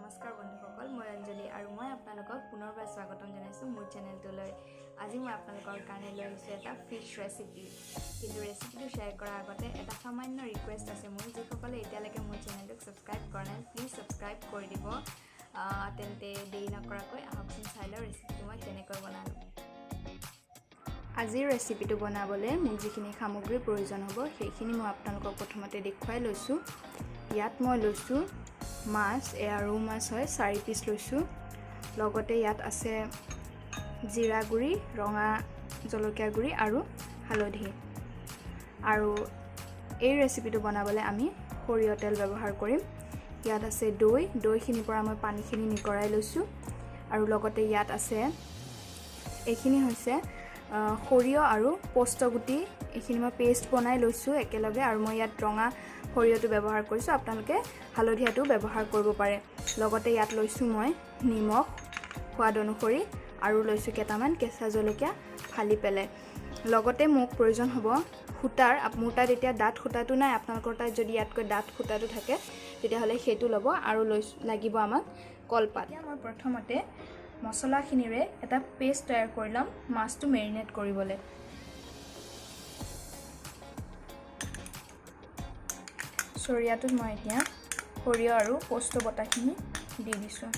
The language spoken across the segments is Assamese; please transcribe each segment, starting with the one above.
নমস্কাৰ বন্ধুসকল, মই অঞ্জলি আৰু মই আপোনালোকক পুনৰবাৰ স্বাগতম জনাইছোঁ মোৰ চেনেলটোলৈ। আজি মই আপোনালোকৰ কাৰণে লৈ আহিছোঁ এটা ফিছ ৰেচিপি। কিন্তু ৰেচিপিটো শ্বেয়াৰ কৰাৰ আগতে এটা সামান্য ৰিকুৱেষ্ট আছে মোৰ, যিসকলে এতিয়ালৈকে মোৰ চেনেলটোক ছাবস্ক্ৰাইব কৰা নাই প্লিজ ছাবস্ক্ৰাইব কৰি দিব। তেন্তে দেৰি নকৰাকৈ আহকচোন চাই লওঁ ৰেচিপিটো মই কেনেকৈ বনালোঁ। আজিৰ ৰেচিপিটো বনাবলৈ মোক যিখিনি সামগ্ৰীৰ প্ৰয়োজন হ'ব সেইখিনি মই আপোনালোকক প্ৰথমতে দেখুৱাই লৈছোঁ। ইয়াত মই লৈছোঁ মাছ, এয়া ৰৌ মাছ হয়, 4 পিচ লৈছোঁ। লগতে ইয়াত আছে জিৰা গুড়ি, ৰঙা জলকীয়া গুড়ি আৰু হালধি। আৰু এই ৰেচিপিটো বনাবলৈ আমি সৰিয়হ তেল ব্যৱহাৰ কৰিম। ইয়াত আছে দৈখিনিৰ পৰা মই পানীখিনি নিকৰাই লৈছোঁ। আৰু লগতে ইয়াত আছে এইখিনি হৈছে সৰিয়হ আৰু পষ্টগুটি, এইখিনি মই পেষ্ট বনাই লৈছোঁ একেলগে। আৰু মই ইয়াত ৰঙা সৰিয়হটো ব্যৱহাৰ কৰিছোঁ, আপোনালোকে হালধীয়াটো ব্যৱহাৰ কৰিব পাৰে। লগতে ইয়াত লৈছোঁ মই নিমখ সোৱাদ অনুসৰি আৰু লৈছোঁ কেইটামান কেঁচা জলকীয়া ফালি পেলাই। লগতে মোক প্ৰয়োজন হ'ব সূতাৰ, মোৰ তাত এতিয়া ডাঠ সূতাটো নাই, আপোনালোকৰ তাত যদি ইয়াতকৈ ডাঠ সূতাটো থাকে তেতিয়াহ'লে সেইটো ল'ব। আৰু লাগিব আমাক কলপাত। এতিয়া মই প্ৰথমতে মছলাখিনিৰে এটা পেষ্ট তৈয়াৰ কৰি ল'ম মাছটো মেৰিনেট কৰিবলৈ। চৰিয়াটোত মই এতিয়া সৰিয়হ আৰু পোস্ত বটাখিনি দি দিছোঁ।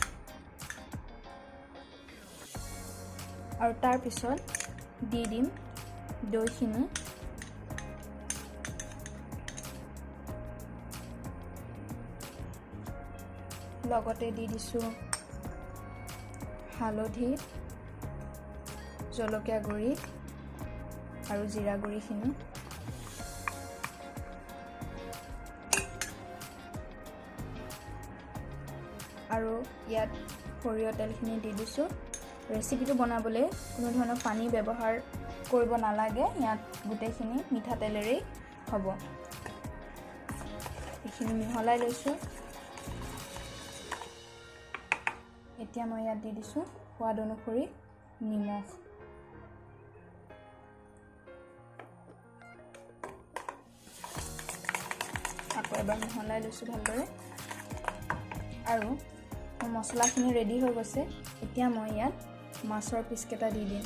আৰু তাৰপিছত দি দিম দৈখিনি। লগতে দি দিছোঁ হালধি, জলকীয়া গুড়ি আৰু জিৰা গুড়িখিনি। আৰু ইয়াত সৰিয়হ তেলখিনি দি দিছোঁ। ৰেচিপিটো বনাবলৈ কোনো ধৰণৰ পানী ব্যৱহাৰ কৰিব নালাগে, ইয়াত গোটেইখিনি মিঠাতেলেৰেই হ'ব। এইখিনি মিহলাই লৈছোঁ। এতিয়া মই ইয়াত দি দিছোঁ সোৱাদ অনুসৰি নিমখ। আকৌ এবাৰ মিহলাই লৈছোঁ ভালদৰে। আৰু মছলাখিনি ৰেডি হৈ গৈছে। এতিয়া মই ইয়াত মাছৰ পিচকেইটা দি দিম।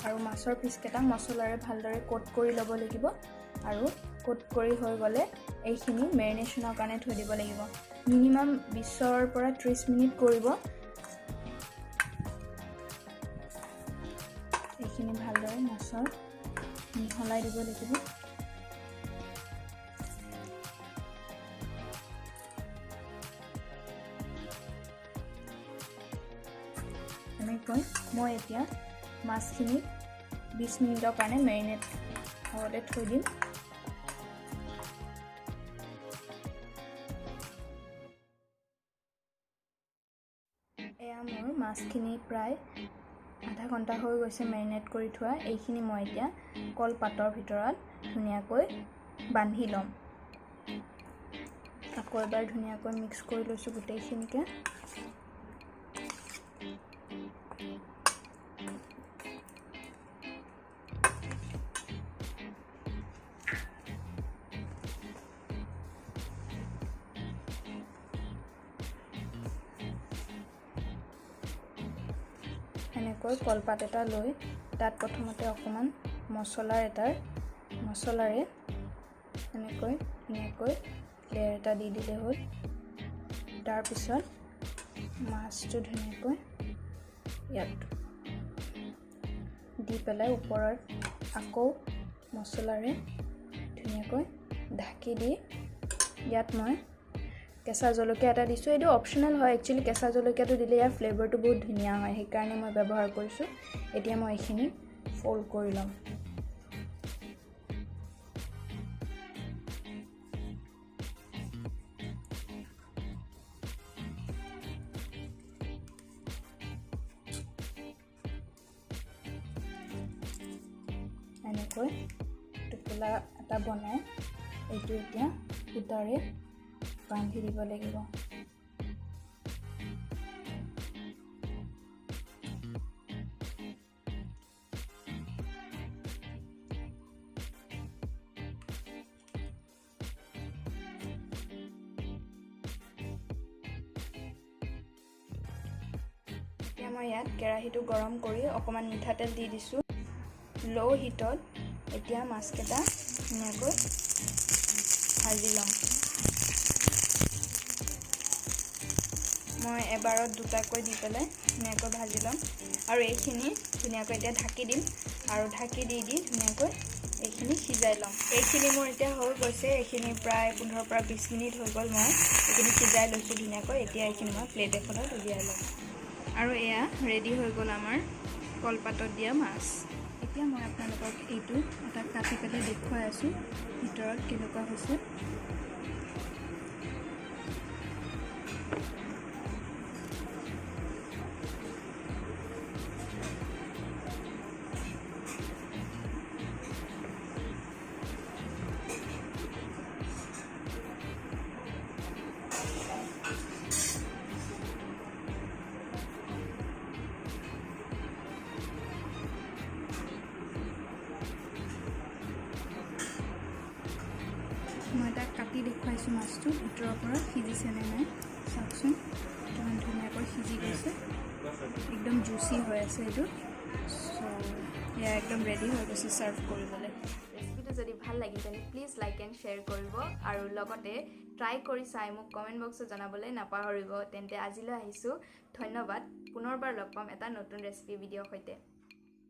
আৰু মাছৰ পিচকেইটা মছলাৰে ভালদৰে কোট কৰি ল'ব লাগিব। আৰু কোট কৰি হৈ গ'লে এইখিনি মেৰিনেশ্যনৰ কাৰণে থৈ দিব লাগিব। মিনিমাম 20ৰ পৰা 30 মিনিট কৰিব। এইখিনি ভালদৰে মাছৰ মিহলাই দিব লাগিব। এনেকৈ মই এতিয়া মাছখিনি 20 মিনিটৰ কাৰণে মেৰিনেট হ'বলৈ থৈ দিম। এয়া মোৰ মাছখিনি প্ৰায় আধা ঘণ্টা হৈ গৈছে মেৰিনেট কৰি থোৱা। এইখিনি মই এতিয়া কলপাতৰ ভিতৰত ধুনীয়াকৈ বান্ধি ল'ম। আকৌ এবাৰ ধুনীয়াকৈ মিক্স কৰি লৈছোঁ গোটেইখিনিকে। এনেকৈ কলপাত এটা লৈ তাত প্ৰথমতে অকণমান মছলাৰে এনেকৈ ধুনীয়াকৈ লেয়াৰ এটা দি দিলে হ'ল। তাৰপিছত মাছটো ধুনীয়াকৈ ইয়াত দি পেলাই ওপৰত আকৌ মছলাৰে ধুনীয়াকৈ ঢাকি দি ইয়াত মই কেঁচা জলকীয়া এটা দিছোঁ। এইটো অপশ্যনেল হয়, একচুৱেলি কেঁচা জলকীয়াটো দিলে ইয়াৰ ফ্লেভাৰটো বহুত ধুনীয়া হয়, সেইকাৰণে মই ব্যৱহাৰ কৰিছোঁ। এতিয়া মই এইখিনি ফ'ল্ড কৰি ল'ম। এনেকৈ টোপোলা এটা বনাই এইটো এতিয়া সূতাৰে বান্ধি দিব লাগিব। মই ইয়াত কেৰাহীটো গৰম কৰি অকণমান মিঠাতেল দি দিছোঁ। লো হিটত এতিয়া মাছকেইটা ধুনীয়াকৈ ভাজি ল'ম। মই এবাৰত দুটাকৈ দি পেলাই ধুনীয়াকৈ ভাজি ল'ম আৰু এইখিনি ধুনীয়াকৈ এতিয়া ঢাকি দিম আৰু ঢাকি দি ধুনীয়াকৈ এইখিনি সিজাই ল'ম। এইখিনি মোৰ এতিয়া হৈ গৈছে, এইখিনি প্ৰায় 15 পৰা 20 মিনিট হৈ গ'ল। মই এইখিনি সিজাই লৈছোঁ ধুনীয়াকৈ। এতিয়া এইখিনি মই প্লেট এখনত উলিয়াই ল'ম আৰু এয়া ৰেডি হৈ গ'ল আমাৰ কলপাতত দিয়া মাছ। এতিয়া মই আপোনালোকক এইটো এটা কাটি পেলাই দেখুৱাই আছোঁ ভিতৰত কেনেকুৱা হৈছে। মই এটা কাটি দেখুৱাইছোঁ মাছটো ভিতৰৰ পৰা সিজিছে নে নাই চাওকচোন, কিমান ধুনীয়াকৈ সিজি গৈছে, একদম জুচি হৈ আছে এইটো। চ' এয়া একদম ৰেডি হৈ গৈছে ছাৰ্ভ কৰিবলৈ। ৰেচিপিটো যদি ভাল লাগিছে প্লিজ লাইক এণ্ড শ্বেয়াৰ কৰিব আৰু লগতে ট্ৰাই কৰি চাই মোক কমেণ্ট বক্সত জনাবলৈ নাপাহৰিব। তেন্তে আজিলৈ আহিছোঁ, ধন্যবাদ। পুনৰবাৰ লগ পাম এটা নতুন ৰেচিপি ভিডিঅ'ৰ সৈতে।